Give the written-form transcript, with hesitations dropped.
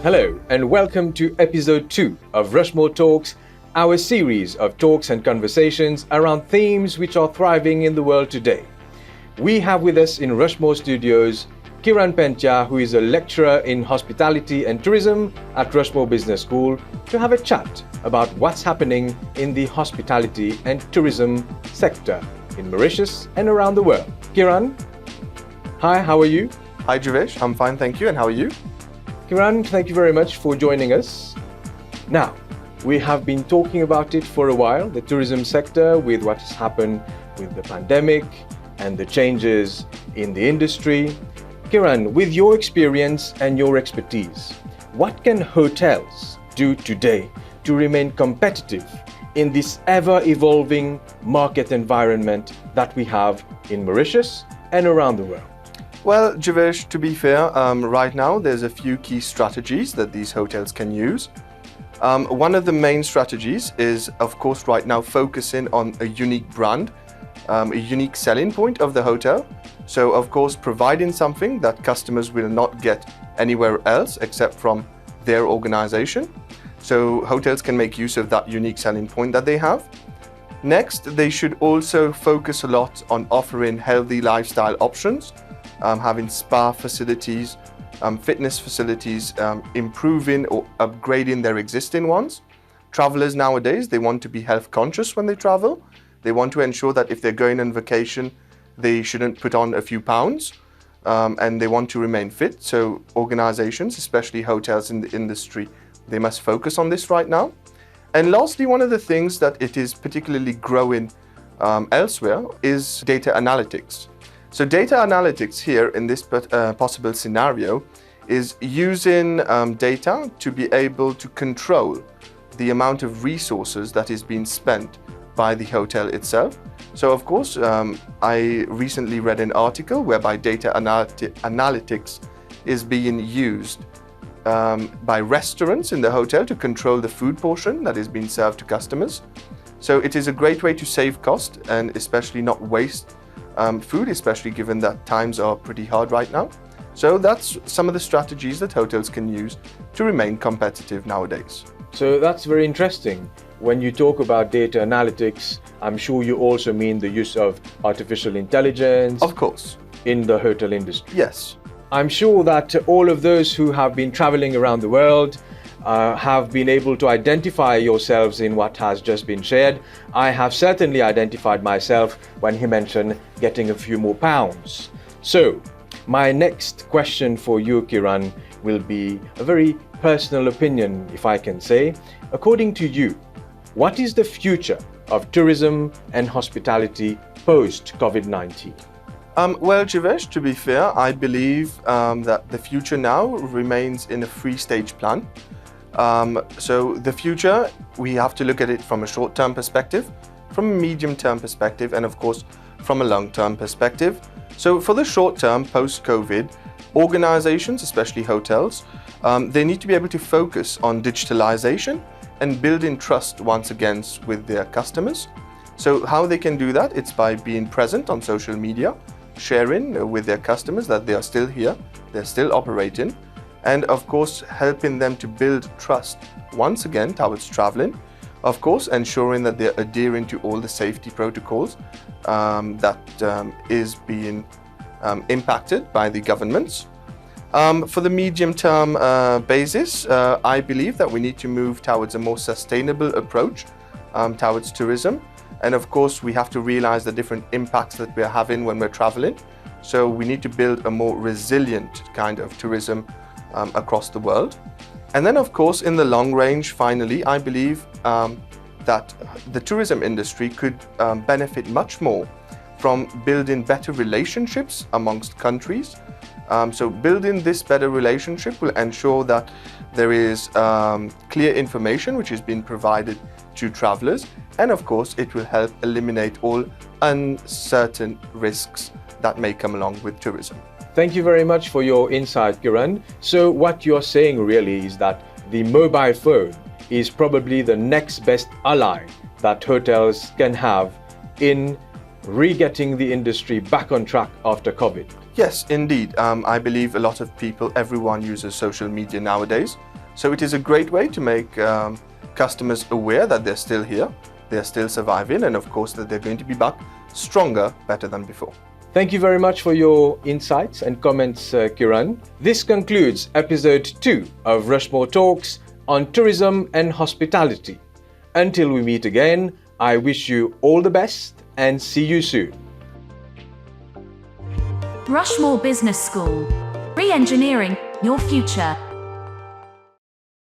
Hello, and welcome to episode 2 of Rushmore Talks, our series of talks and conversations around themes which are thriving in the world today. We have with us in Rushmore Studios Kiran Pentia, who is a lecturer in hospitality and tourism at Rushmore Business School, to have a chat about what's happening in the hospitality and tourism sector in Mauritius and around the world. Kiran, hi, how are you? Hi Jivesh, I'm fine, thank you. And how are you? Kiran, thank you very much for joining us. Now, we have been talking about it for a while, the tourism sector, with what has happened with the pandemic and the changes in the industry. Kiran, with your experience and your expertise, what can hotels do today to remain competitive in this ever-evolving market environment that we have in Mauritius and around the world? Well, Jivesh, to be fair, right now there's a few key strategies that these hotels can use. One of the main strategies is, of course, right now focusing on a unique brand, a unique selling point of the hotel. So, of course, providing something that customers will not get anywhere else except from their organization. So, hotels can make use of that unique selling point that they have. Next, they should also focus a lot on offering healthy lifestyle options, having spa facilities, fitness facilities, improving or upgrading their existing ones. Travelers nowadays, they want to be health conscious when they travel. They want to ensure that if they're going on vacation, they shouldn't put on a few pounds, and they want to remain fit. So organizations, especially hotels in the industry, they must focus on this right now. And lastly, one of the things that it is particularly growing elsewhere is data analytics. So data analytics here in this possible scenario is using data to be able to control the amount of resources that is being spent by the hotel itself. So of course, I recently read an article whereby data analytics is being used by restaurants in the hotel to control the food portion that is being served to customers. So it is a great way to save cost and especially not waste food, especially given that times are pretty hard right now. So that's some of the strategies that hotels can use to remain competitive nowadays. So that's very interesting. When you talk about data analytics, I'm sure you also mean the use of artificial intelligence. Of course. In the hotel industry. Yes. I'm sure that all of those who have been traveling around the world have been able to identify yourselves in what has just been shared. I have certainly identified myself when he mentioned getting a few more pounds. So, my next question for you, Kiran, will be a very personal opinion, if I can say. According to you, what is the future of tourism and hospitality post-COVID-19? Well, Jivesh, to be fair, I believe that the future now remains in a three-stage plan. So the future, we have to look at it from a short-term perspective, from a medium-term perspective, and of course, from a long-term perspective. So for the short-term, post-COVID, organizations, especially hotels, they need to be able to focus on digitalization and building trust once again with their customers. So how they can do that? It's by being present on social media, sharing with their customers that they are still here, they're still operating, and of course helping them to build trust once again towards traveling. Of course, ensuring that they're adhering to all the safety protocols that is being impacted by the governments. For the medium-term basis, I believe that we need to move towards a more sustainable approach towards tourism. And of course, we have to realize the different impacts that we're having when we're traveling. So we need to build a more resilient kind of tourism across the world. And then, of course, in the long range, finally, I believe that the tourism industry could benefit much more from building better relationships amongst countries. So building this better relationship will ensure that there is clear information which is being provided to travelers, and of course it will help eliminate all uncertain risks that may come along with tourism. Thank you very much for your insight, Kiran. So what you're saying really is that the mobile phone is probably the next best ally that hotels can have in re-getting the industry back on track after COVID. Yes, indeed. I believe a lot of people, everyone uses social media nowadays. So it is a great way to make customers aware that they're still here, they're still surviving, and of course that they're going to be back stronger, better than before. Thank you very much for your insights and comments, Kiran. This concludes episode 2 of Rushmore Talks on tourism and hospitality. Until we meet again, I wish you all the best and see you soon. Rushmore Business School. Re-engineering your future.